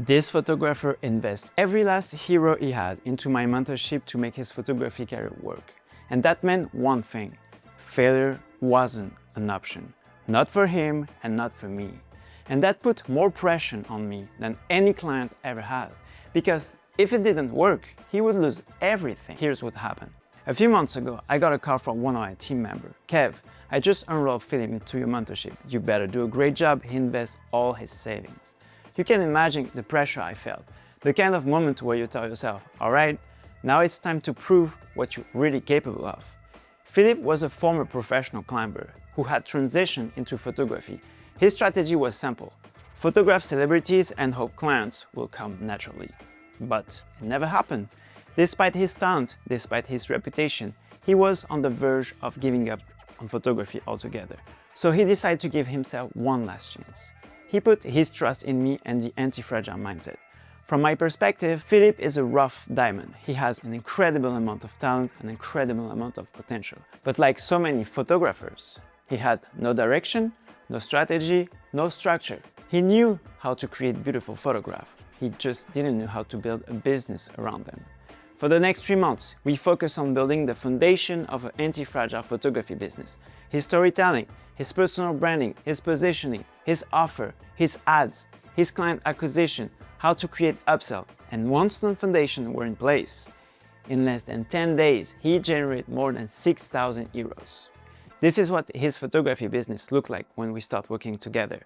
This photographer invests every last euro he had into my mentorship to make his photography career work. And that meant one thing: failure wasn't an option. Not for him and not for me. And that put more pressure on me than any client ever had. Because if it didn't work, he would lose everything. Here's what happened. A few months ago, I got a call from one of my team members. Kev, I just enrolled Philip into your mentorship. You better do a great job. He invests all his savings. You can imagine the pressure I felt. The kind of moment where you tell yourself, all right, now it's time to prove what you're really capable of. Philip was a former professional climber who had transitioned into photography. His strategy was simple: photograph celebrities and hope clients will come naturally. But it never happened. Despite his talent, despite his reputation, he was on the verge of giving up on photography altogether. So he decided to give himself one last chance. He put his trust in me and the anti-fragile mindset. From my perspective, Philip is a rough diamond. He has an incredible amount of talent, an incredible amount of potential. But like so many photographers, he had no direction, no strategy, no structure. He knew how to create beautiful photographs. He just didn't know how to build a business around them. For the next 3 months, we focus on building the foundation of an anti-fragile photography business. His storytelling, his personal branding, his positioning, his offer, his ads, his client acquisition, how to create upsell, and once the foundation were in place, in less than 10 days, he generated more than 6,000 euros. This is what his photography business looked like when we start working together.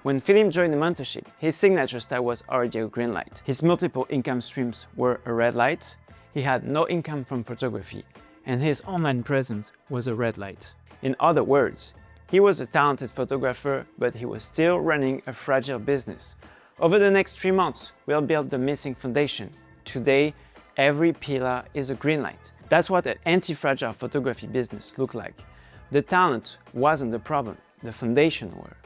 When Philip joined the mentorship, his signature style was already a green light. His multiple income streams were a red light. He had no income from photography, and his online presence was a red light. In other words, he was a talented photographer, but he was still running a fragile business. Over the next 3 months, we'll build the missing foundation. Today, every pillar is a green light. That's what an anti-fragile photography business looked like. The talent wasn't the problem, the foundation were.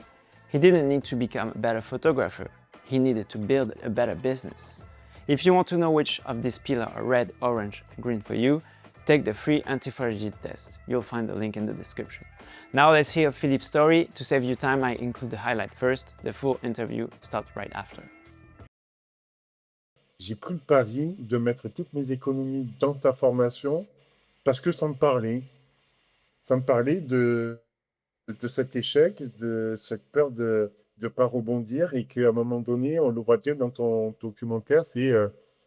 He didn't need to become a better photographer. He needed to build a better business. If you want to know which of these pillars are red, orange, and green for you, take the free anti-fragility test. You'll find the link in the description. Now let's hear Philip's story. To save you time, I include the highlight first. The full interview starts right after. J'ai pris le pari de mettre toutes mes économies dans ta formation parce que ça me parlait. Ça me parlait de cet échec, de cette peur de ne pas rebondir et qu'à un moment donné, on le voit bien dans ton documentaire, c'est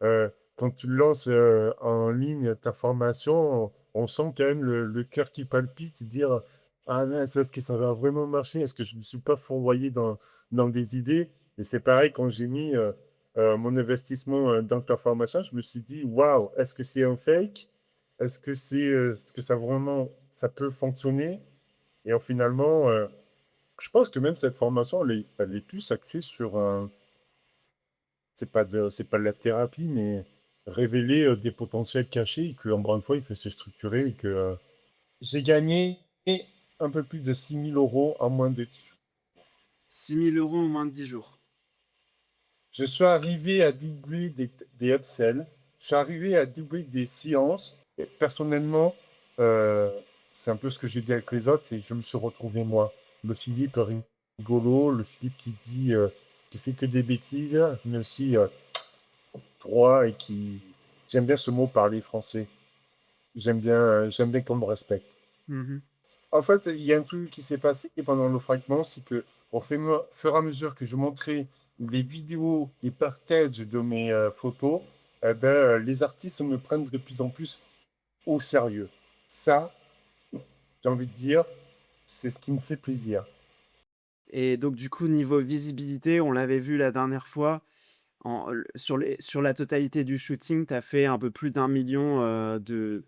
euh, quand tu lances en ligne ta formation, on sent quand même le cœur qui palpite, dire ah mince, est-ce que ça va vraiment marcher? Est-ce que je ne me suis pas fourvoyé dans des idées? Et c'est pareil, quand j'ai mis mon investissement dans ta formation, je me suis dit waouh, est-ce que c'est un fake? Est-ce que ça vraiment ça peut fonctionner? Et finalement, je pense que même cette formation, elle est plus axée sur c'est pas de la thérapie, mais révéler des potentiels cachés et que, encore une fois, il faut se structurer et que j'ai gagné un peu plus de 6 000 € en moins de 6 000 € en moins de 10 jours. Je suis arrivé à doubler des upsells, je suis arrivé à doubler des séances. Et personnellement, euh, c'est un peu ce que j'ai dit avec les autres, c'est que je me suis retrouvé moi. Le Philippe rigolo, le Philippe qui fait que des bêtises, mais aussi droit et qui... J'aime bien ce mot parler français. J'aime bien qu'on me respecte. En fait, il y a un truc qui s'est passé pendant le fragment, c'est que fur et à mesure que je montrais les vidéos, les partages de mes photos, eh ben, les artistes me prennent de plus en plus au sérieux. Ça, j'ai envie de dire, c'est ce qui me fait plaisir. Et donc du coup, niveau visibilité, on l'avait vu la dernière fois, sur la totalité du shooting, tu as fait un peu plus d'1 million de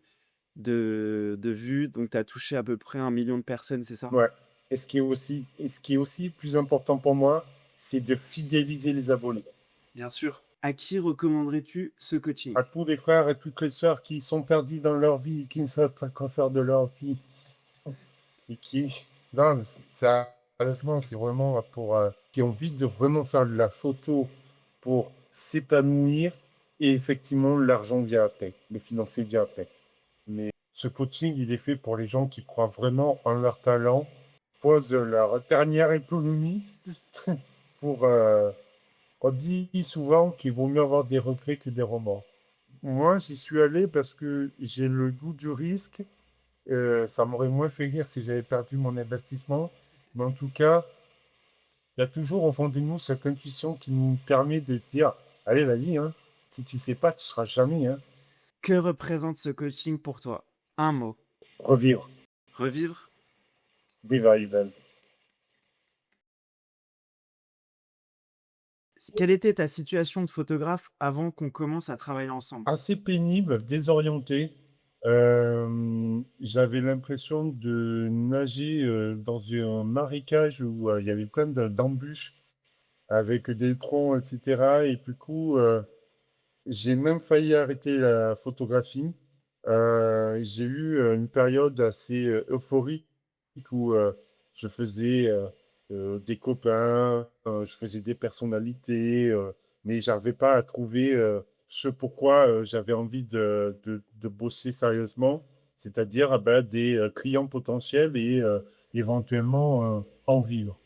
vues, donc tu as touché à peu près 1 million de personnes, c'est ça? Ouais. Et ce qui est aussi plus important pour moi, c'est de fidéliser les abonnés. Bien sûr. À qui recommanderais-tu ce coaching? À tous les frères et toutes les sœurs qui sont perdus dans leur vie, qui ne savent pas quoi faire de leur vie, et qui... Non, mais ça, honnêtement, c'est vraiment pour... qui ont envie de vraiment faire de la photo pour s'épanouir, et effectivement, l'argent vient après, le financier vient après. Mais ce coaching, il est fait pour les gens qui croient vraiment en leur talent, posent leur dernière économie pour, On dit souvent qu'il vaut mieux avoir des regrets que des remords. Moi, j'y suis allé parce que j'ai le goût du risque. Ça m'aurait moins fait rire si j'avais perdu mon investissement. Mais en tout cas, il y a toujours au fond de nous cette intuition qui nous permet de dire, allez, vas-y, hein. Si tu fais pas, tu seras jamais, hein. Que représente ce coaching pour toi? Un mot. Revivre. Revivre? Revival. Quelle était ta situation de photographe avant qu'on commence à travailler ensemble? Assez pénible, désorienté. J'avais l'impression de nager dans un marécage où il y avait plein d'embûches avec des troncs, etc. Et du coup, j'ai même failli arrêter la photographie. J'ai eu une période assez euphorique où je faisais des copains, je faisais des personnalités, mais j'arrivais pas à trouver ce pourquoi j'avais envie de bosser sérieusement, c'est-à-dire ben, des clients potentiels et éventuellement en vivre.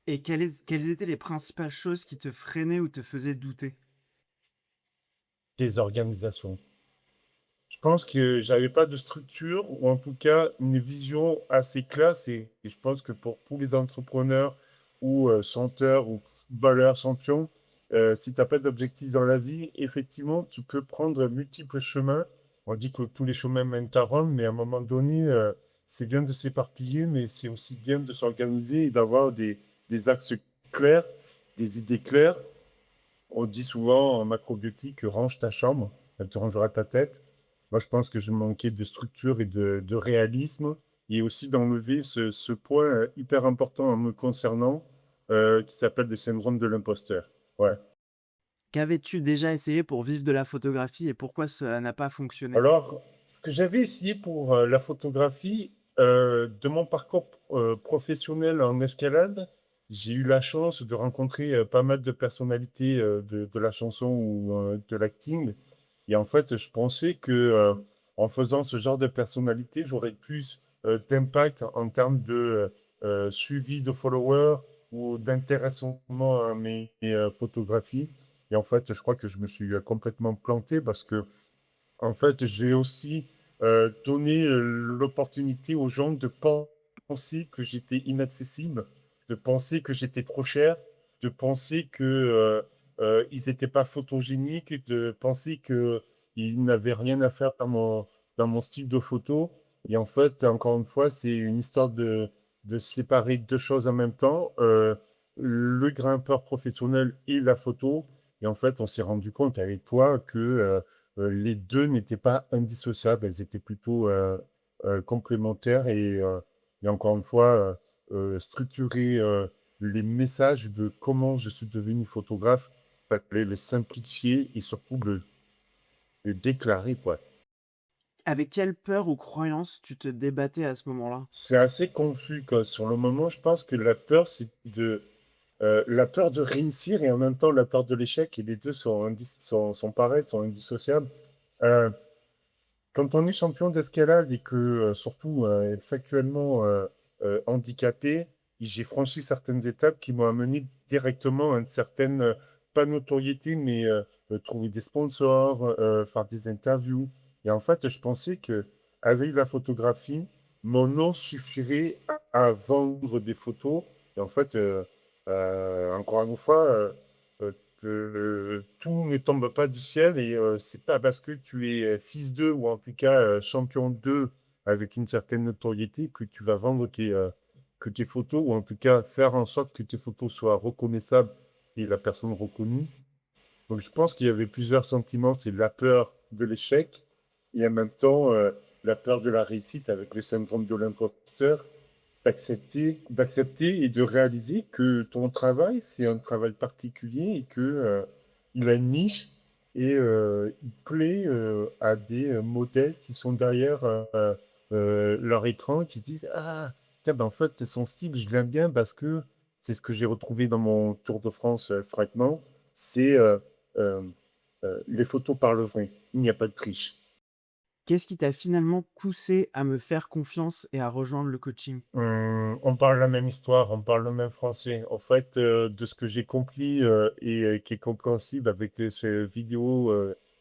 Et quelles étaient les principales choses qui te freinaient ou te faisaient douter? Des organisations. Je pense que j'avais pas de structure ou en tout cas une vision assez classe et je pense que pour tous les entrepreneurs ou chanteurs ou footballeurs champions, si tu n'as pas d'objectif dans la vie, effectivement, tu peux prendre multiples chemins. On dit que tous les chemins mènent à Rome, mais à un moment donné, c'est bien de s'éparpiller, mais c'est aussi bien de s'organiser et d'avoir des axes clairs, des idées claires. On dit souvent en macrobiotique, range ta chambre, elle te rangera ta tête. Moi, je pense que je manquais de structure et de réalisme, et aussi d'enlever ce point hyper important en me concernant, qui s'appelle le syndrome de l'imposteur. Ouais. Qu'avais-tu déjà essayé pour vivre de la photographie et pourquoi cela n'a pas fonctionné? Alors, ce que j'avais essayé pour la photographie, de mon parcours professionnel en escalade, j'ai eu la chance de rencontrer pas mal de personnalités de la chanson ou de l'acting. Et en fait, je pensais que en faisant ce genre de personnalité, j'aurais plus d'impact en termes de suivi de followers ou d'intéressement à mes photographies. Et en fait, je crois que je me suis complètement planté parce que en fait, j'ai aussi donné l'opportunité aux gens de penser que j'étais inaccessible, de penser que j'étais trop cher, de penser que ils n'étaient pas photogéniques, de penser que ils n'avaient rien à faire dans mon style de photo. Et en fait, encore une fois, c'est une histoire de séparer deux choses en même temps, le grimpeur professionnel et la photo. Et en fait, on s'est rendu compte avec toi que les 2 n'étaient pas indissociables, elles étaient plutôt complémentaires et encore une fois, structurer les messages de comment je suis devenu photographe, fallait les simplifier et surtout le déclarer, quoi. Avec quelle peur ou croyance tu te débattais à ce moment-là? C'est assez confus, quoi. Sur le moment, je pense que la peur, c'est la peur de réussir et en même temps la peur de l'échec, et les 2 sont pareils, sont indissociables. Heu Quand on est champion d'escalade et que, surtout, factuellement, handicapé, j'ai franchi certaines étapes qui m'ont amené directement à une certaine, pas notoriété, mais, trouver des sponsors, faire des interviews et en fait, je pensais qu'avec la photographie, mon nom suffirait à vendre des photos et en fait, encore une fois, tout ne tombe pas du ciel et c'est pas parce que tu es fils d'eux ou en tout cas champion d'eux avec une certaine notoriété que tu vas vendre que tes photos ou en tout cas faire en sorte que tes photos soient reconnaissables et la personne reconnue. Donc je pense qu'il y avait plusieurs sentiments, c'est la peur de l'échec et en même temps la peur de la réussite avec le syndrome de l'imposteur, d'accepter et de réaliser que ton travail, c'est un travail particulier et que, il a une niche et il plaît, à des, modèles qui sont derrière, leur écran, qui se disent: «Ah, tiens, ben, en fait, son style, je l'aime bien parce que» c'est ce que j'ai retrouvé dans mon Tour de France, fragment, c'est, hem, les photos parlent vrai. Il n'y a pas de triche. Qu'est-ce qui t'a finalement poussé à me faire confiance et à rejoindre le coaching? On parle la même histoire, on parle le même français. En fait, de ce que j'ai compris, et qui est compréhensible avec,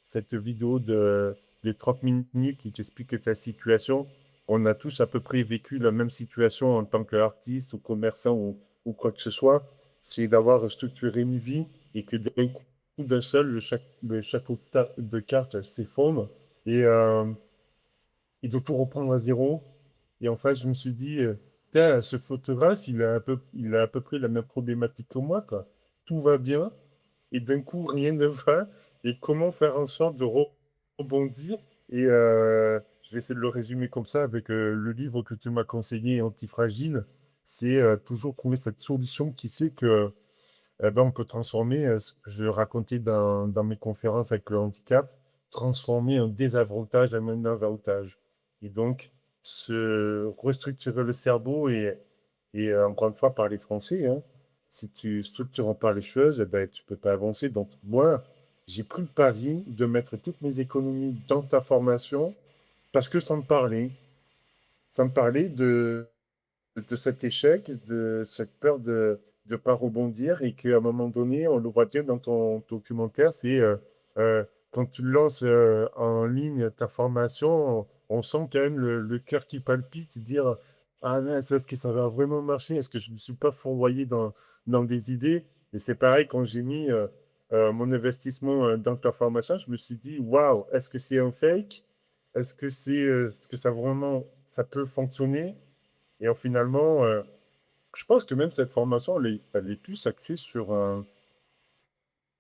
cette vidéo de 30 minutes qui t'explique ta situation. On a tous à peu près vécu la même situation en tant qu'artiste ou commerçant ou quoi que ce soit. C'est d'avoir structuré une vie et que d'un coup, d'un seul, le château de cartes s'effondre et, et de tout reprendre à zéro. Et en fait, je me suis dit, tiens, ce photographe, il a à peu près la même problématique que moi, quoi. Tout va bien, et d'un coup, rien ne va. Et comment faire en sorte de rebondir? Et je vais essayer de le résumer comme ça avec le livre que tu m'as conseillé, Antifragile. C'est toujours trouver cette solution qui fait que ben, on peut transformer ce que je racontais dans mes conférences avec le handicap, transformer un désavantage en un avantage. Et donc, se restructurer le cerveau et encore une fois, parler français, hein. Si tu structures pas les choses, eh ben, tu peux pas avancer. Donc, moi, j'ai pris le pari de mettre toutes mes économies dans ta formation parce que ça me parlait de cet échec, de cette peur de ne pas rebondir et qu'à un moment donné, on le voit bien dans ton documentaire, c'est euh, quand tu lances en ligne ta formation, on sent quand même le cœur qui palpite, dire ah mince, est-ce que ça va vraiment marcher? Est-ce que je ne me suis pas fourvoyé dans des idées? Et c'est pareil quand j'ai mis mon investissement dans ta formation, je me suis dit waouh, est-ce que c'est un fake? Est-ce que ça vraiment ça peut fonctionner? Et finalement, je pense que même cette formation, elle est plus axée sur un,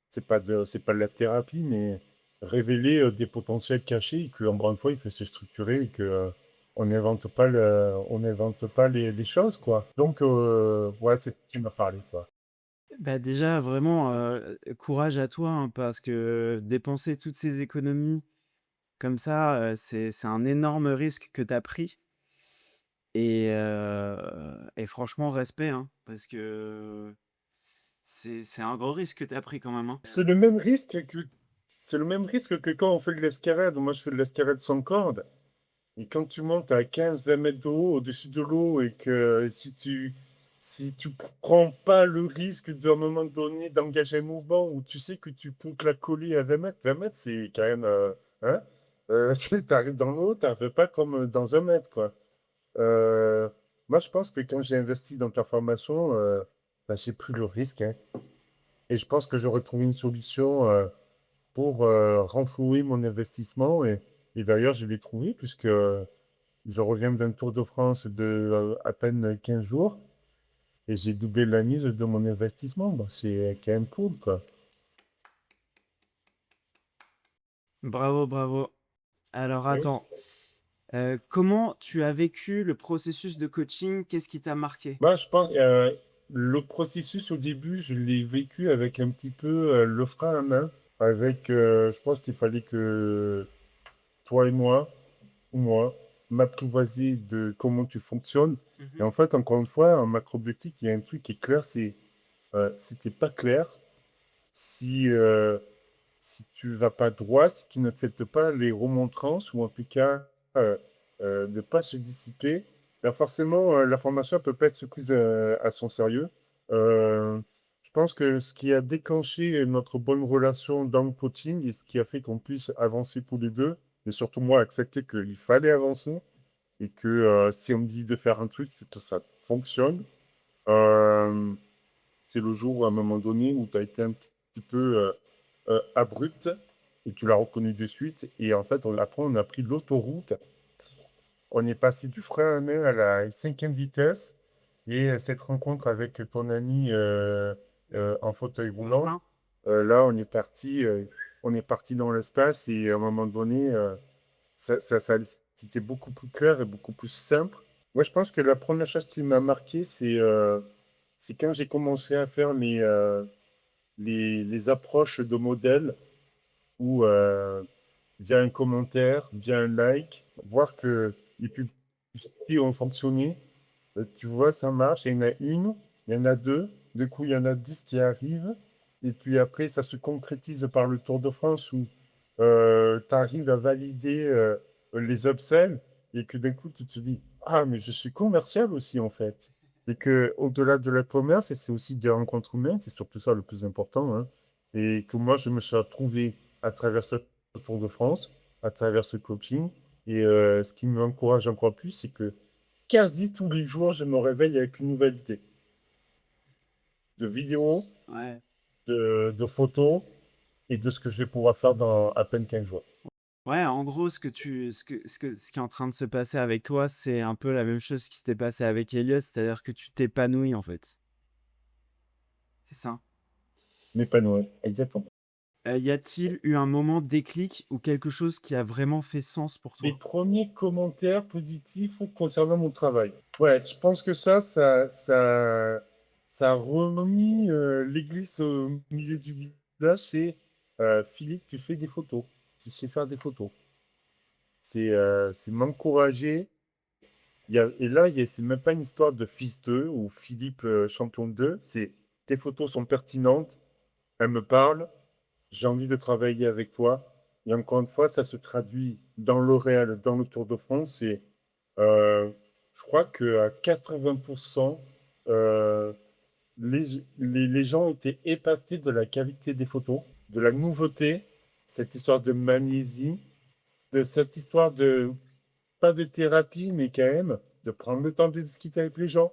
c'est pas de la thérapie, mais révéler des potentiels cachés et que, encore une fois, il faut se structurer et que, on n'invente pas les choses, quoi. Donc, ouais, c'est ce qui m'a parlé, quoi. Bah, déjà vraiment, courage à toi, hein, parce que dépenser toutes ces économies comme ça, c'est un énorme risque que tu as pris et franchement respect, hein, parce que c'est un gros risque que tu as pris quand même, hein. C'est le même risque que quand on fait de l'escalade. Moi, je fais de l'escalade sans corde. Et quand tu montes à 15-20 mètres de haut au-dessus de l'eau et que si tu prends pas le risque d'un moment donné d'engager un mouvement où tu sais que tu peux te la coller à 20 mètres, c'est quand même, hein, t'arrives dans l'eau, t'en fais pas comme dans 1 mètre, quoi. Euh, Moi, je pense que quand j'ai investi dans ta formation, bah, j'ai pris le risque, hein. Et je pense que j'aurais trouvé une solution, pour renflouer mon investissement. Et d'ailleurs, je l'ai trouvé puisque je reviens d'un Tour de France de à peine 15 jours et j'ai doublé la mise de mon investissement. Bon, c'est quand même cool, quoi. Bravo, bravo. Alors Oui. attends, comment tu as vécu le processus de coaching? Qu'est-ce qui t'a marqué? Moi, je pense le processus au début, je l'ai vécu avec un petit peu le frein à main. Avec, je pense qu'il fallait que toi et moi, ou moi, m'apprivoiser de comment tu fonctionnes. Et Mmh. en fait, encore une fois, en macrobiotique, il y a un truc qui est clair, c'est si t'es pas clair, si, si tu vas pas droit, si tu n'acceptes pas les remontrances, ou en tout cas de pas se dissiper, ben forcément la formation peut pas être prise à son sérieux. Euh, je pense que ce qui a déclenché notre bonne relation dans le coaching et ce qui a fait qu'on puisse avancer tous les deux, et surtout moi accepter qu'il fallait avancer et que si on me dit de faire un truc, c'est que ça fonctionne. Euh, c'est le jour où, à un moment donné où tu as été un petit peu abrupt et tu l'as reconnu de suite. Et en fait, après, on a pris l'autoroute. On est passé du frein à main à la cinquième vitesse. Et cette rencontre avec ton ami en fauteuil roulant, Enfin, là, on est parti dans l'espace. Et à un moment donné, c'était beaucoup plus clair et beaucoup plus simple. Moi, je pense que la première chose qui m'a marqué, c'est quand j'ai commencé à faire les approches de modèles où, via un commentaire, via un like, voir que les publicités ont fonctionné. Tu vois, ça marche. Il y en a une, il y en a deux, du coup, il y en a 10 qui arrivent. Et puis après, ça se concrétise par le Tour de France où tu arrives à valider les upsells et que d'un coup, tu te dis, ah, mais je suis commercial aussi, en fait. Et que au-delà de la commerce, et c'est aussi des rencontres humaines, c'est surtout ça le plus important, hein. Et que moi, je me suis retrouvé à travers ce Tour de France, à travers ce coaching. Et ce qui m'encourage encore plus, c'est que quasi tous les jours, je me réveille avec une nouvelle idée de vidéo, Ouais. de photos et de ce que je vais pouvoir faire dans à peine 15 jours. Ouais, en gros, ce qui est en train de se passer avec toi, c'est un peu la même chose qui s'était passé avec Elliot, c'est-à-dire que tu t'épanouis, en fait. C'est ça. M'épanouir, exactement. Y a-t-il eu un moment déclic ou quelque chose qui a vraiment fait sens pour Les toi? premiers commentaires positifs concernant mon travail. Ouais, je pense que ça a remis l'église au milieu du village. C'est Philippe, tu fais des photos. Tu sais faire des photos. C'est m'encourager. Et là, c'est même pas une histoire de fils d'eux ou Philippe champion d'eux. C'est tes photos sont pertinentes, elles me parlent, j'ai envie de travailler avec toi. Et encore une fois, ça se traduit dans le réel, dans le Tour de France. Et euh, je crois qu'à 80%, euh, les gens étaient épatés de la qualité des photos, de la nouveauté, cette histoire de magnésie, de cette histoire de, pas de thérapie, mais quand même, de prendre le temps de discuter avec les gens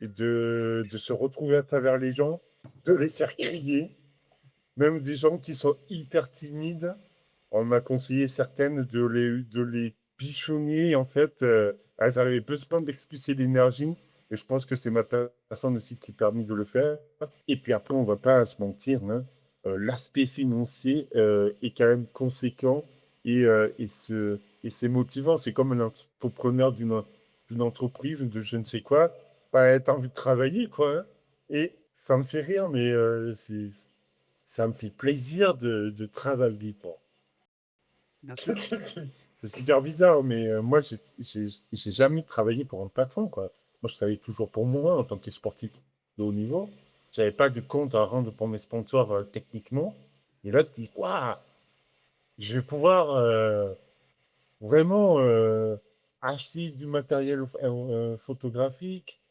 et de se retrouver à travers les gens, de les faire crier. Même des gens qui sont hyper timides, on m'a conseillé certaines de les bichonner. En fait, elles avaient besoin d'expulser l'énergie. Et je pense que c'est ma personne aussi qui a permis de le faire. Et puis après, on ne va pas se mentir, hein, l'aspect financier est quand même conséquent et c'est motivant. C'est comme un entrepreneur d'une entreprise ou de je ne sais quoi. Bah, tu as envie de travailler, quoi, hein. Et ça me fait rire, mais ça me fait plaisir de travailler pour. Bien sûr. C'est super bizarre, mais moi, j'ai jamais travaillé pour un patron, quoi. Moi, je travaillais toujours pour moi en tant que sportif de haut niveau. J'avais pas de compte à rendre pour mes sponsors techniquement. Et là, tu dis, waouh, je vais pouvoir vraiment acheter du matériel photographique,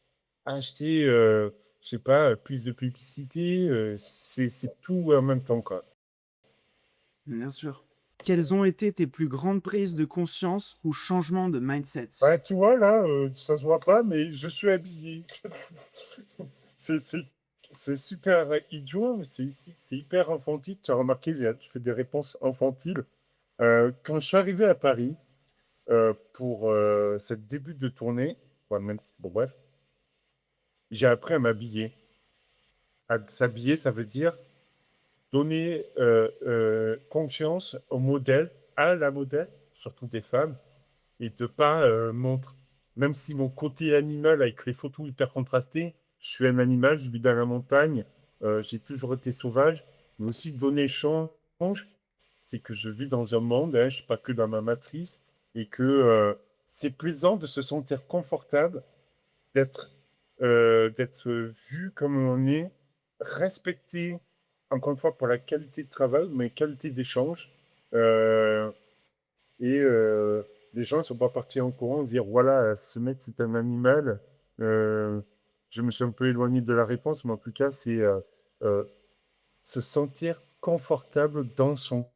acheter, je sais pas, plus de publicité. C'est tout en même temps, quoi. Bien sûr. Quelles ont été tes plus grandes prises de conscience ou changements de mindset? Ouais, tu vois, là, ça se voit pas, mais je suis habillé. C'est c'est- c'est super idiot, mais c'est hyper infantile. Tu as remarqué, je fais des réponses infantiles. Quand je suis arrivé à Paris pour cette début de tournée, ouais, bon, bref, j'ai appris à m'habiller. À s'habiller, ça veut dire donner confiance au modèle, à la modèle, surtout des femmes, et de pas montrer. Même si mon côté animal avec les photos hyper contrastées, je suis un animal, je vis dans la montagne, j'ai toujours été sauvage, mais aussi donner change, c'est que je vis dans un monde, hein, je suis pas que dans ma matrice, et que c'est plaisant de se sentir confortable, d'être d'être vu comme on est, respecté, encore une fois, pour la qualité de travail, mais qualité d'échange. Euh, et les gens ne sont pas partis en courant dire voilà, ce mec c'est un animal. Euh, je me suis un peu éloigné de la réponse, mais en tout cas, c'est euh, se sentir confortable dans son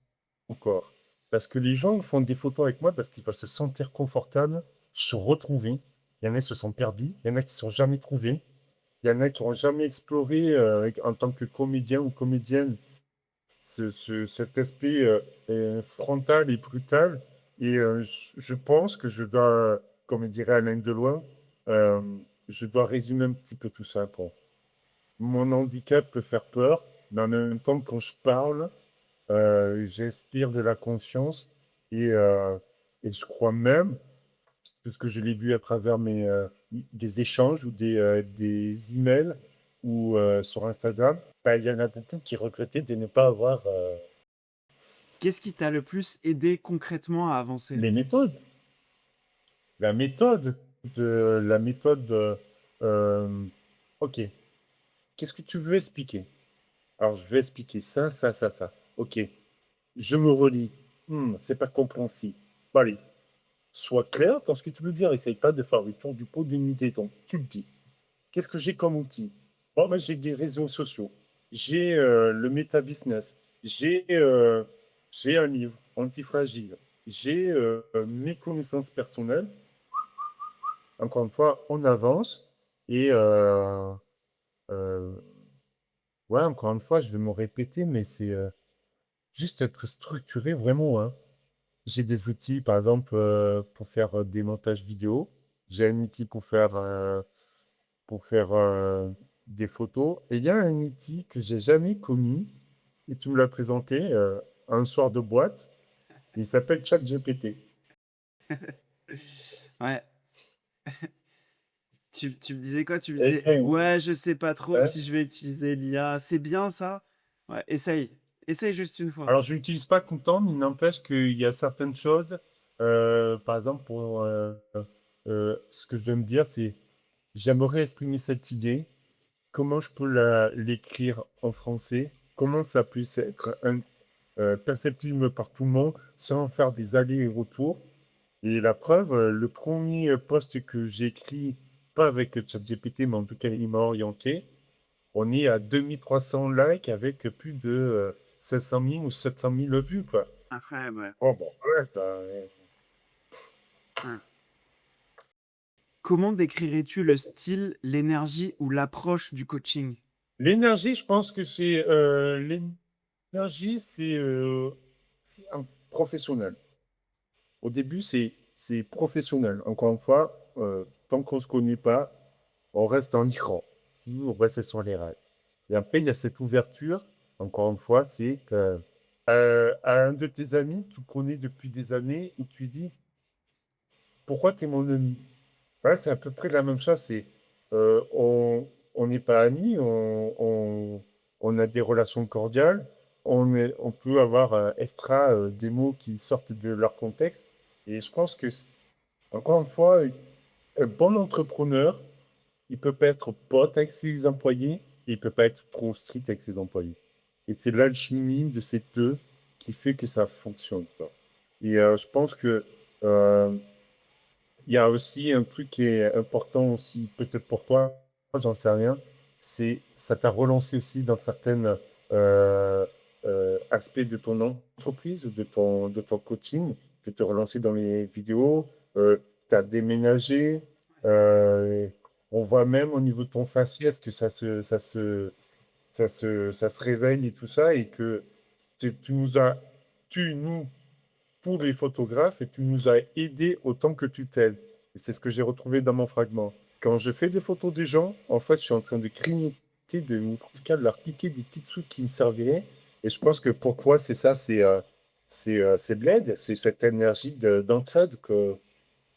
corps. Parce que les gens font des photos avec moi parce qu'ils veulent se sentir confortables, se retrouver. Il y en a qui se sont perdus, il y en a qui ne se sont jamais trouvés, il y en a qui n'ont jamais exploré en tant que comédien ou comédienne cet aspect frontal et brutal. Et je pense que je dois, comme dirait Alain Deloin, euh, je dois résumer un petit peu tout ça. Pour. Mon handicap peut faire peur, mais en même temps, quand je parle, j'inspire de la conscience et je crois même, puisque je l'ai vu à travers des échanges ou des emails ou sur Instagram, bah, il y en a beaucoup qui regrettaient de ne pas avoir Qu'est-ce qui t'a le plus aidé concrètement à avancer? les méthodes. La méthode la méthode. Euh, ok, qu'est-ce que tu veux expliquer? Alors, je vais expliquer ça, ça, ça, ça. Ok, je me relis. C'est pas compréhensible. Bon, allez. Sois clair dans ce que tu veux dire. Essaye pas de faire le tour du pot d'une idée. Donc, tu le dis. Qu'est-ce que j'ai comme outil? Bon, moi, j'ai des réseaux sociaux. J'ai le Meta Business. J'ai un livre, Antifragile. J'ai mes connaissances personnelles. Encore une fois, on avance. Et euh, ouais, encore une fois, je vais me répéter, mais c'est juste être structuré vraiment, hein. J'ai des outils, par exemple, pour faire des montages vidéo. J'ai un outil pour faire des photos. Et il y a un outil que j'ai jamais connu, et tu me l'as présenté un soir de boîte. Il s'appelle ChatGPT. Ouais. Tu me disais quoi? Tu me Et, disais, et, ouais, je sais pas trop hein, si je vais utiliser l'IA. C'est bien ça? Ouais, essaye. Essaye juste une fois. alors, je l'utilise pas tout le temps, mais il n'empêche qu'il y a certaines choses. Par exemple, pour ce que je veux me dire, c'est j'aimerais exprimer cette idée. Comment je peux l'écrire en français? Comment ça puisse être perceptible par tout le monde sans faire des allers et retours? Et la preuve, le premier post que j'ai écrit, pas avec ChatGPT, mais en tout cas, il m'a orienté. On est à 2300 likes avec plus de 500 000 ou 700 000 vues, quoi. Incroyable, ouais. Oh, bon, ouais, Ouais. Comment décrirais-tu le style, l'énergie ou l'approche du coaching? l'énergie, je pense que l'énergie, c'est un professionnel. Au début, c'est professionnel. Encore une fois, tant qu'on ne se connaît pas, on reste en Iran. On reste sur les rails. Et après, il y a cette ouverture. Encore une fois, c'est que à un de tes amis, tu connais depuis des années, et tu dis, pourquoi tu es mon ami? Ouais, c'est à peu près la même chose. On n'est pas amis, on a des relations cordiales, on peut avoir extra des mots qui sortent de leur contexte. Et je pense que, encore une fois, un bon entrepreneur, il peut pas être pote avec ses employés, et il peut pas être trop strict avec ses employés. Et c'est l'alchimie de ces deux qui fait que ça fonctionne, quoi. Et je pense que euh, il y a aussi un truc qui est important aussi, peut-être pour toi, j'en sais rien, c'est ça t'a relancé aussi dans certains aspects de ton entreprise ou de ton coaching, de te relancer dans les vidéos, tu as déménagé, euh, on voit même au niveau de ton faciès que ça se réveille et tout ça, et que tu nous as, tu nous pour les photographes, et tu nous as aidés autant que tu t'aides. Et c'est ce que j'ai retrouvé dans mon fragment. Quand je fais des photos des gens, en fait, je suis en train de grignoter, en tout cas, de leur piquer des petits trucs qui me serviraient. Et je pense que pour toi, c'est ça, c'est Bled, c'est cette énergie d'entraide que.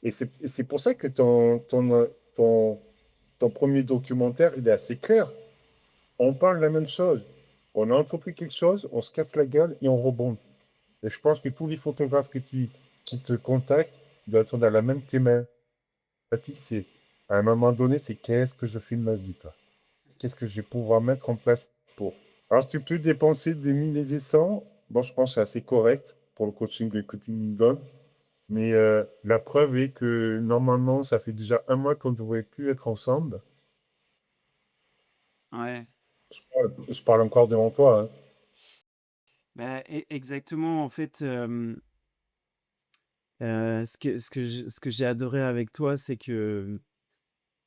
Et c'est pour ça que ton, ton premier documentaire, il est assez clair. On parle de la même chose. On a entrepris quelque chose, on se casse la gueule et on rebondit. Et je pense que tous les photographes qui te contactent doivent être dans la même thématique. C'est, à un moment donné, c'est qu'est-ce que je fais de ma vie, toi? Qu'est-ce que je vais pouvoir mettre en place pour? Alors, si tu peux dépenser des 1000 et des cents, bon, je pense que c'est assez correct pour le coaching que tu nous donnes. Mais la preuve est que normalement, ça fait déjà un mois qu'on devrait plus être ensemble. Ouais. Je parle encore devant toi, hein. Bah, exactement. En fait, ce que j'ai adoré avec toi, c'est que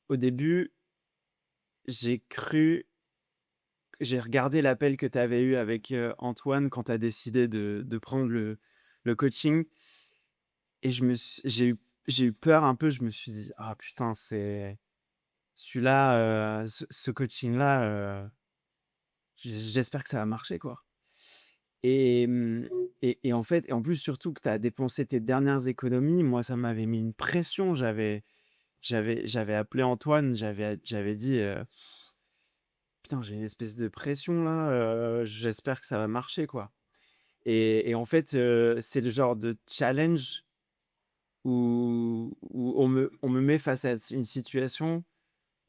au début, j'ai cru j'ai regardé l'appel que tu avais eu avec, Antoine quand tu as décidé de prendre le coaching et j'ai eu peur un peu. Je me suis dit: «Ah putain, c'est celui-là, ce coaching-là, j'espère que ça va marcher, quoi». Et et en fait et en plus, surtout que tu as dépensé tes dernières économies, moi, ça m'avait mis une pression. J'avais appelé Antoine, j'avais dit, «Putain, j'ai une espèce de pression là, j'espère que ça va marcher, quoi». Et en fait, c'est le genre de challenge où on me met face à une situation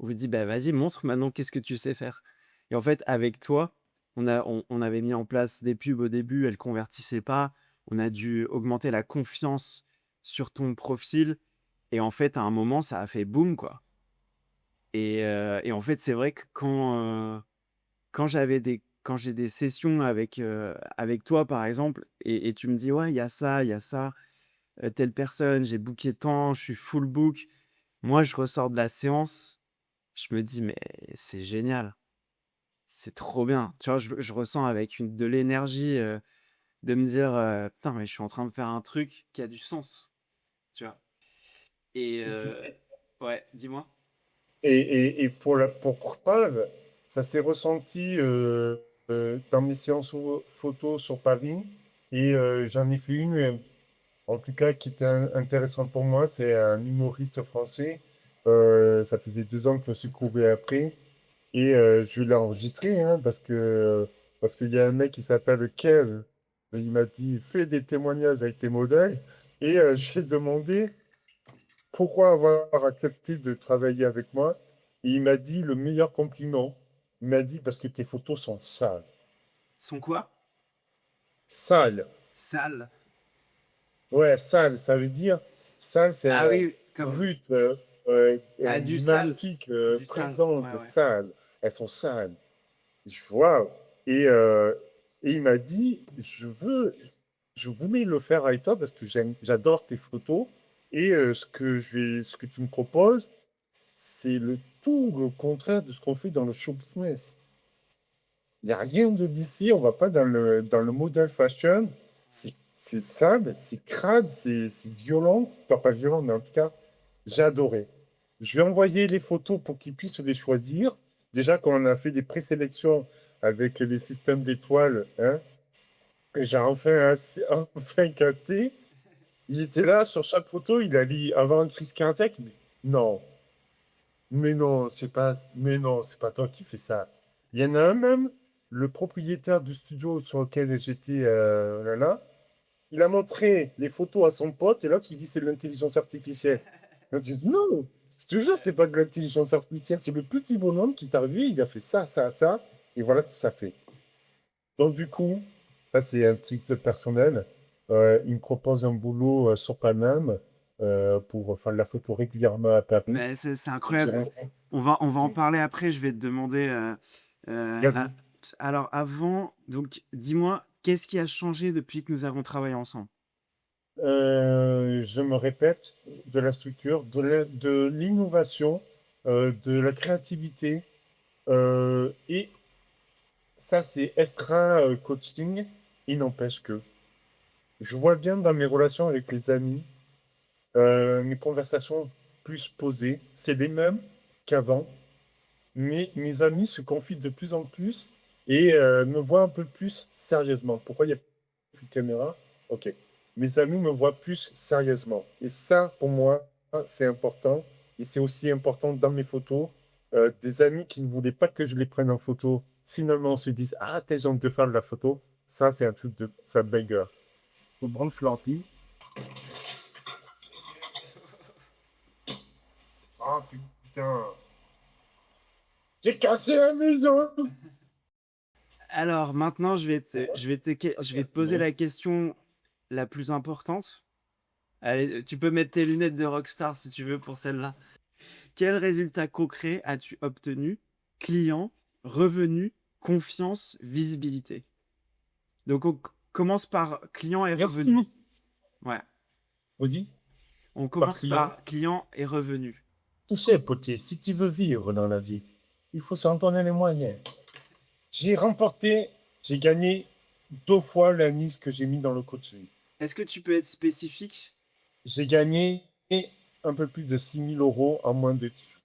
où on me dit: «Bah, vas-y, montre maintenant qu'est-ce que tu sais faire». Et en fait, avec toi, on avait mis en place des pubs au début, elles convertissaient pas. On a dû augmenter la confiance sur ton profil et en fait, à un moment, ça a fait boum, quoi. Et en fait, c'est vrai que quand j'ai des sessions avec toi, par exemple, et tu me dis: «Ouais, il y a ça, telle personne, j'ai booké tant, je suis full book». Moi, je ressors de la séance, je me dis: «Mais c'est génial, c'est trop bien». Tu vois? Je ressens avec de l'énergie, de me dire, «Putain, mais je suis en train de faire un truc qui a du sens». Tu vois? Et ouais, dis-moi? Et pour preuve, ça s'est ressenti dans mes séances photos sur Paris. Et j'en ai fait une, en tout cas, qui était intéressante pour moi. C'est un humoriste français. Ça faisait 2 ans que je suis couru après. Et je l'ai enregistré, hein, parce qu'il y a un mec qui s'appelle Kev. Il m'a dit, fais des témoignages avec tes modèles. Et j'ai demandé pourquoi avoir accepté de travailler avec moi. Et il m'a dit le meilleur compliment. Il m'a dit parce que tes photos sont sales. Son quoi? Sales. Sale. Ouais, sale, ça veut dire, sale, c'est Ah oui, comme brut, ah, du du sale. maléfique, Du sale. Ouais, présente, ouais. sale. Elles sont sales. Je vois. Et, euh, et il m'a dit, je voulais le faire avec toi parce que j'adore tes photos. Et ce que tu me proposes, c'est tout le contraire de ce qu'on fait dans le show business. Il n'y a rien de d'ici, on va pas dans le model fashion. C'est sale, c'est crade, c'est violent. Pas violent, mais en tout cas, j'ai adoré. Je vais envoyer les photos pour qu'ils puissent les choisir. Déjà, quand on a fait des présélections avec les systèmes d'étoiles, hein, que j'ai enfin capté, il était là sur chaque photo, il allait avoir une crise cardiaque. Il dit, non, mais non, c'est pas toi qui fais ça. Il y en a un même, le propriétaire du studio sur lequel j'étais là, il a montré les photos à son pote et l'autre il dit c'est de l'intelligence artificielle. L'autre il dit non, je te jure, c'est pas de l'intelligence artificielle, c'est le petit bonhomme qui t'a vu, il a fait ça, ça, ça, et voilà ce que ça fait. Donc du coup, ça c'est un truc personnel. Il me propose un boulot sur Paname pour faire de la photo régulièrement à Paris. Mais c'est incroyable. J'ai- On va en parler après. Je vais te demander. Vas-y. Alors avant, donc dis-moi, qu'est-ce qui a changé depuis que nous avons travaillé ensemble? Je me répète, de la structure, de l'innovation, de la créativité. Et ça, c'est extra coaching. Il n'empêche que je vois bien dans mes relations avec les amis, mes conversations plus posées, c'est les mêmes qu'avant, mais mes amis se confient de plus en plus et me voient un peu plus sérieusement. Pourquoi il n'y a plus de caméra? Ok. Mes amis me voient plus sérieusement. Et ça, pour moi, c'est important. Et c'est aussi important dans mes photos. Des amis qui ne voulaient pas que je les prenne en photo, finalement se disent, ah, t'es gentil de faire de la photo. Ça, c'est un truc de... Ça banger. Je branche l'ordi. Ah, putain. J'ai cassé la maison. Alors maintenant, je vais te poser Non. la question la plus importante. Allez, tu peux mettre tes lunettes de rockstar si tu veux pour celle-là. Quel résultat concret as-tu obtenu? Client, revenu, confiance, visibilité. Donc commence par client et revenu. Merci. Ouais. Vas-y. On Par commence client. par client et revenu. Tu sais, potier, si tu veux vivre dans la vie, il faut s'en donner les moyens. J'ai remporté, j'ai gagné 2 fois la mise que j'ai mis dans le coaching. Est-ce que tu peux être spécifique? J'ai gagné un peu plus de 6 000 € en moins de 10 jours.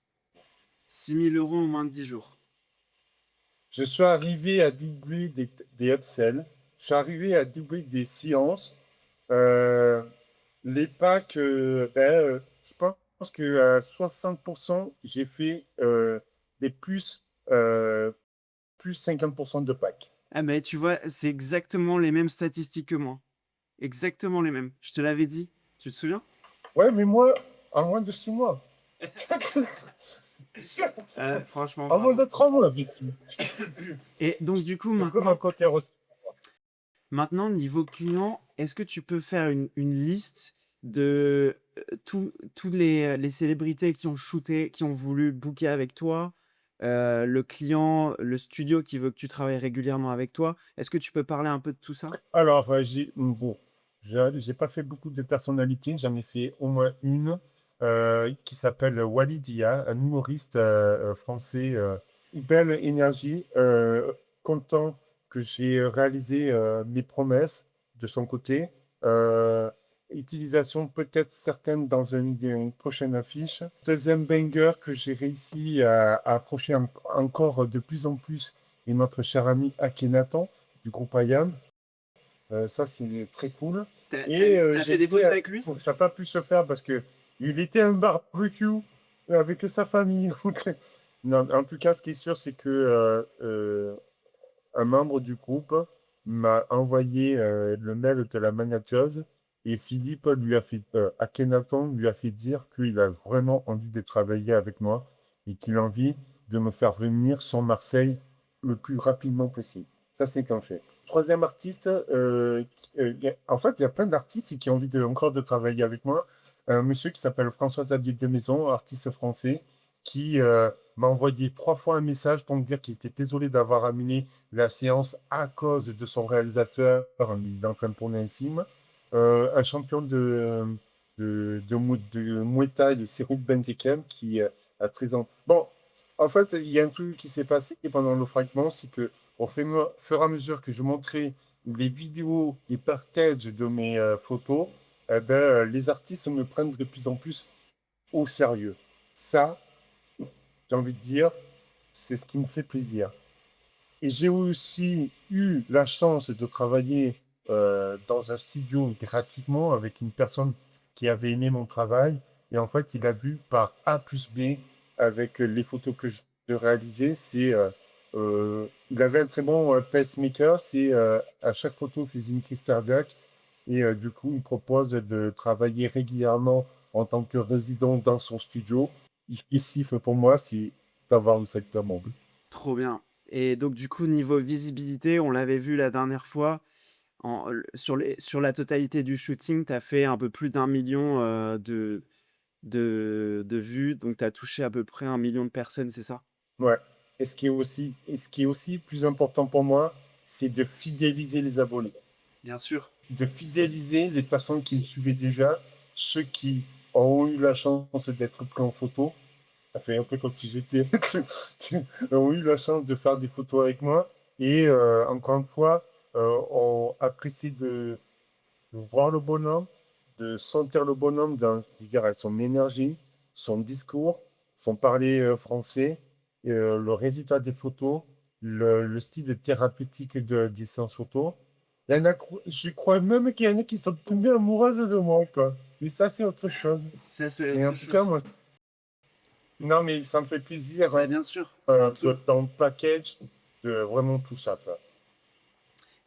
6 000 € en moins de 10 jours. Je suis arrivé à doubler des upsells. Je suis arrivé à doubler des séances. Euh, les packs, je pense que à 60%, j'ai fait des plus 50% de packs. Ah mais tu vois, c'est exactement les mêmes statistiques que moi. Exactement les mêmes. Je te l'avais dit. Tu te souviens? Ouais, mais moi, en moins de 6 mois. Franchement, En moins pardon. de 3 mois, Betty. Et donc du coup, Je peux raconter aussi. maintenant niveau client, est-ce que tu peux faire une liste de tous les célébrités qui ont shooté, qui ont voulu booker avec toi, le client, le studio qui veut que tu travailles régulièrement avec toi. Est-ce que tu peux parler un peu de tout ça? Alors, bon, j'ai pas fait beaucoup de personnalités, j'en ai fait au moins une qui s'appelle Walidia, un humoriste français, belle énergie, content que j'ai réalisé mes promesses de son côté. Euh, Utilisation peut-être certaine dans une prochaine affiche. Deuxième banger que j'ai réussi à approcher encore de plus en plus est notre cher ami Akhenaton du groupe IAM. Ça, c'est très cool. Et Tu j'ai fait des été, photos avec lui? ça n'a pas pu se faire parce que il était un barbecue avec sa famille. Non, en tout cas, ce qui est sûr, c'est que un membre du groupe m'a envoyé le mail de la manageuse et Philippe lui a fait, Akhenaton lui a fait dire qu'il a vraiment envie de travailler avec moi et qu'il a envie de me faire venir sur Marseille le plus rapidement possible. Ça, c'est qu'un fait. Troisième artiste, en fait, il y a plein d'artistes qui ont envie encore de travailler avec moi. Un monsieur qui s'appelle François-Xavier Desmaisons, artiste français, qui m'a envoyé 3 fois un message pour me dire qu'il était désolé d'avoir annulé la séance à cause de son réalisateur. Il est en train de tourner un film. Un champion de Muay Thai, de Seruk Bentekem, qui a 13 ans. Bon, en fait, il y a un truc qui s'est passé pendant le fragment, c'est que fur et à mesure que je montrais les vidéos, les partages de mes photos, eh ben, les artistes me prennent de plus en plus au sérieux. Ça, j'ai envie de dire, c'est ce qui me fait plaisir. Et j'ai aussi eu la chance de travailler dans un studio gratuitement avec une personne qui avait aimé mon travail. Et en fait, il a vu par A plus B avec les photos que je réalisais. Il avait un très bon pacemaker. À chaque photo, il faisait une crise cardiaque. Et du coup, il me propose de travailler régulièrement en tant que résident dans son studio. Ici, pour moi, c'est d'avoir le secteur mobile. Trop bien. Et donc du coup, niveau visibilité, on l'avait vu la dernière fois, sur la totalité du shooting, tu as fait un peu plus d'1 million, de vues, donc tu as touché à peu près 1 million de personnes, c'est ça? Ouais. Et ce qui est aussi plus important pour moi, c'est de fidéliser les abonnés, Bien sûr. de fidéliser les personnes qui me suivaient déjà, ceux qui ont eu la chance d'être pris en photo. Ça fait un peu comme si j'étais, ont eu la chance de faire des photos avec moi et encore une fois, ont apprécié de voir le bonhomme, de sentir le bonhomme dans, je veux dire, son énergie, son discours, son parler français, le résultat des photos, le style thérapeutique des séances photos. Il y en a, je crois même qu'il y en a qui sont tombés amoureuses de moi, quoi. Mais ça, c'est autre chose. Ça, c'est Mais en autre tout cas, chose. moi, non, mais ça me fait plaisir Bah, hein, bien sûr, c'est un tout. dans le package de vraiment tout ça, quoi.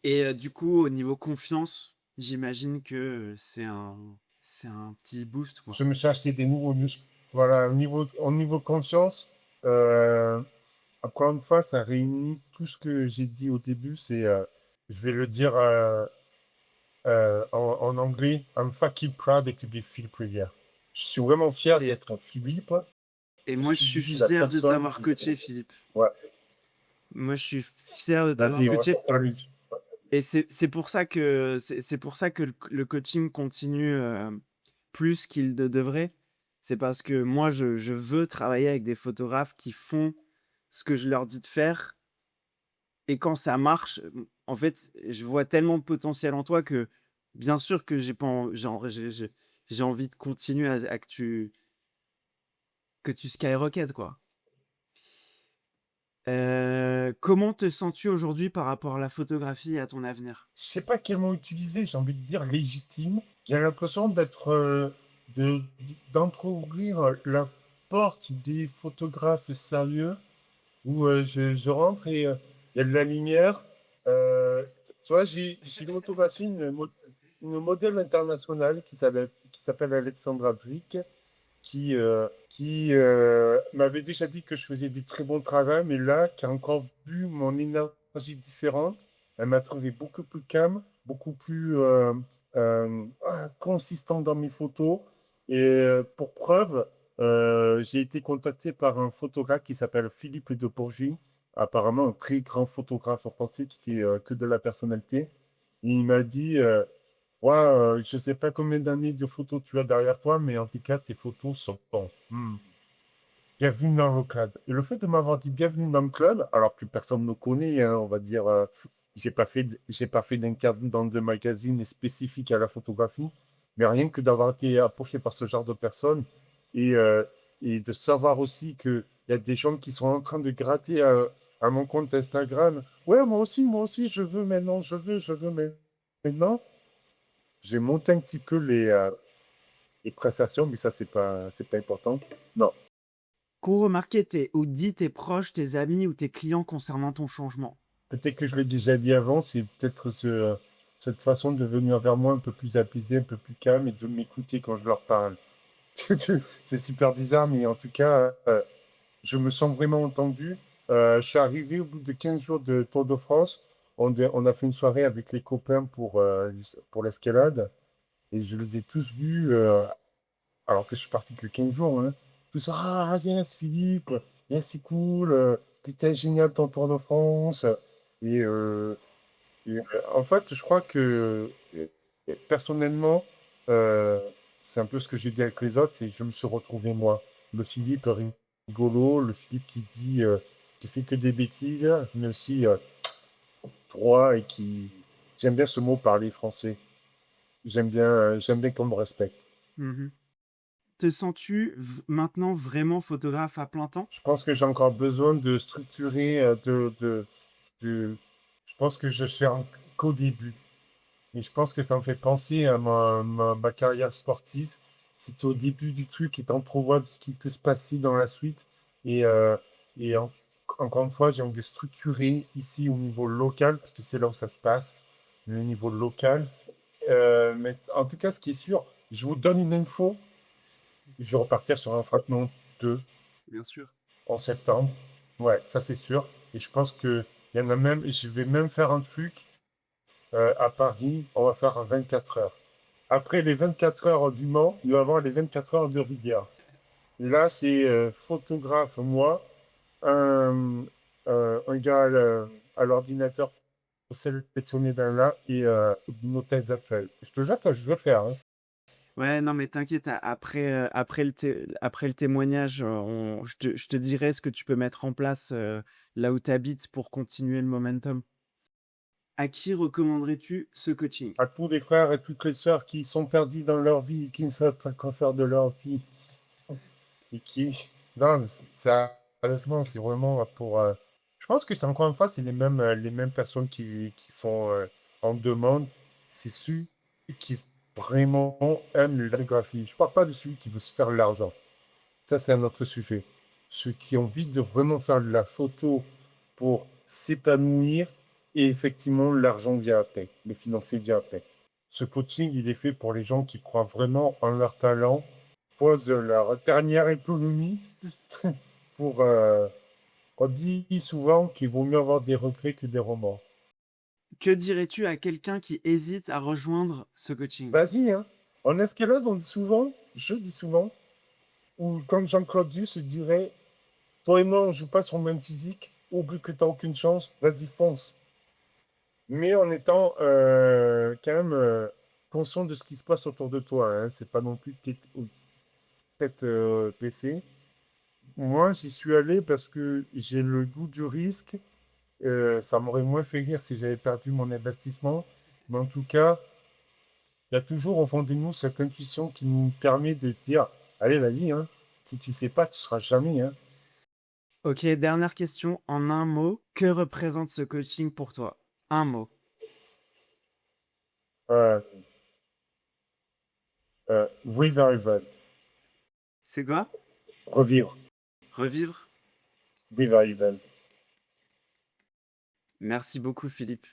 Et du coup, au niveau confiance, j'imagine que, c'est un petit boost, quoi. Je me suis acheté des nouveaux muscles. Voilà, au niveau conscience, euh, encore une fois, ça réunit tout ce que j'ai dit au début. Je vais le dire en anglais, I'm fucking proud to be Philippe Rivière. Je suis vraiment fier Et d'être Philippe. et Je moi, je suis suis lui, la fier de personne t'avoir qui... coaché, Philippe. Ouais, Moi, je suis fier de t'avoir vas-y, on va coaché, sortir lui. et c'est pour ça que le coaching continue, plus qu'il ne devrait. C'est parce que moi, je veux travailler avec des photographes qui font ce que je leur dis de faire, et quand ça marche, en fait, je vois tellement de potentiel en toi que, bien sûr que j'ai pas en genre, j'ai envie de continuer à que tu skyrocket, quoi. Comment te sens-tu aujourd'hui par rapport à la photographie et à ton avenir? Je sais pas quel mot utiliser, j'ai envie de dire légitime. J'ai l'impression de, d'entrouvrir la porte des photographes sérieux où je rentre et il y a de la lumière. Tu vois, j'ai photographié une modèle internationale qui s'appelle Alexandra Brick, qui m'avait déjà dit que je faisais du très bon travail, mais là, qui a encore vu mon énergie différente. Elle m'a trouvé beaucoup plus calme, beaucoup plus consistant dans mes photos. Et pour preuve, j'ai été contacté par un photographe qui s'appelle Philippe de Bourgie, apparemment un très grand photographe français qui fait que de la personnalité. Et il m'a dit, ouais, je ne sais pas combien d'années de photos tu as derrière toi, mais en tout cas, tes photos sont bons. Bienvenue dans le club. Et le fait de m'avoir dit bienvenue dans le club, alors que personne ne me connaît, hein, on va dire, j'ai pas fait d'interview dans de magazines spécifiques à la photographie, mais rien que d'avoir été approché par ce genre de personnes et, euh, et de savoir aussi qu'il y a des gens qui sont en train de gratter à mon compte Instagram. Ouais, moi aussi, je veux maintenant, je veux maintenant. J'ai monté un petit peu les prestations, mais ça, c'est pas important. Non. Qu'ont remarqué tes ou dit tes proches, tes amis ou tes clients concernant ton changement? Peut-être que je l'ai déjà dit avant, c'est peut-être cette façon de venir vers moi un peu plus apaisé, un peu plus calme et de m'écouter quand je leur parle. C'est super bizarre, mais en tout cas, je me sens vraiment entendu. Je suis arrivé au bout de 15 jours de Tour de France. On a fait une soirée avec les copains pour l'escalade et je les ai tous vus, alors que je suis parti que 15 jours. Hein. Tous, ah, yes, Philippe, yes, c'est cool, putain, génial ton Tour de France. Et, euh, en fait, je crois que personnellement, euh, c'est un peu ce que j'ai dit avec les autres, et je me suis retrouvé moi. Le Philippe rigolo, le Philippe qui dit, qui fait que des bêtises, mais aussi droit et qui. J'aime bien ce mot parler français. J'aime bien qu'on me respecte. Mmh. Te sens-tu maintenant vraiment photographe à plein temps? Je pense que j'ai encore besoin de structurer, de- je pense que je suis qu'au début. Et je pense que ça me fait penser à ma carrière sportive. C'est au début du truc et t'entrevois de ce qui peut se passer dans la suite. Et, encore une fois, j'ai envie de structurer ici au niveau local, parce que c'est là où ça se passe, le niveau local. Mais en tout cas, ce qui est sûr, je vous donne une info. Je vais repartir sur un fragment 2 Bien sûr. en septembre. Ouais, ça c'est sûr. Et je pense que il y en a même, je vais même faire un truc à Paris, on va faire 24 heures. Après les 24 heures du Mans, il va y avoir les 24 heures de Rivière. Là, c'est photographe, moi, un, un gars à l'ordinateur pour sélectionner d'un là et une hôtesse d'appel. Je te jure que je veux le faire. Hein. Ouais, non, mais t'inquiète, après le témoignage, je te dirai ce que tu peux mettre en place, là où tu habites pour continuer le momentum. À qui recommanderais-tu ce coaching? À tous les frères et toutes les sœurs qui sont perdus dans leur vie, qui ne savent pas quoi faire de leur vie et qui. Non, ça, honnêtement, c'est vraiment pour. Je pense que c'est encore une fois, c'est les mêmes personnes qui sont en demande. C'est ceux qui vraiment aiment la photographie. Je parle pas de celui qui veut se faire de l'argent. Ça, c'est un autre sujet. Ceux qui ont envie de vraiment faire de la photo pour s'épanouir et effectivement, l'argent vient après, le financier vient après. Ce coaching, il est fait pour les gens qui croient vraiment en leur talent, posent leur dernière économie pour. On dit souvent qu'il vaut mieux avoir des regrets que des remords. Que dirais-tu à quelqu'un qui hésite à rejoindre ce coaching? Vas-y, hein. En escalade, on dit souvent, je dis souvent, ou comme Jean-Claude Duss dirait, toi et moi, on joue pas sur le même physique, oublie que t'as aucune chance, vas-y, fonce. Mais en étant quand même conscient de ce qui se passe autour de toi. Hein. C'est pas non plus tête baissée. Moi, j'y suis allé parce que j'ai le goût du risque. Ça m'aurait moins fait rire si j'avais perdu mon investissement. Mais en tout cas, il y a toujours au fond de nous cette intuition qui nous permet de dire, allez, vas-y, hein. Si tu fais pas, tu seras jamais, hein. OK, dernière question en un mot. Que représente ce coaching pour toi? Un mot. Euh, Revival. C'est quoi? Revivre. Revivre? Revival. Merci beaucoup, Philippe.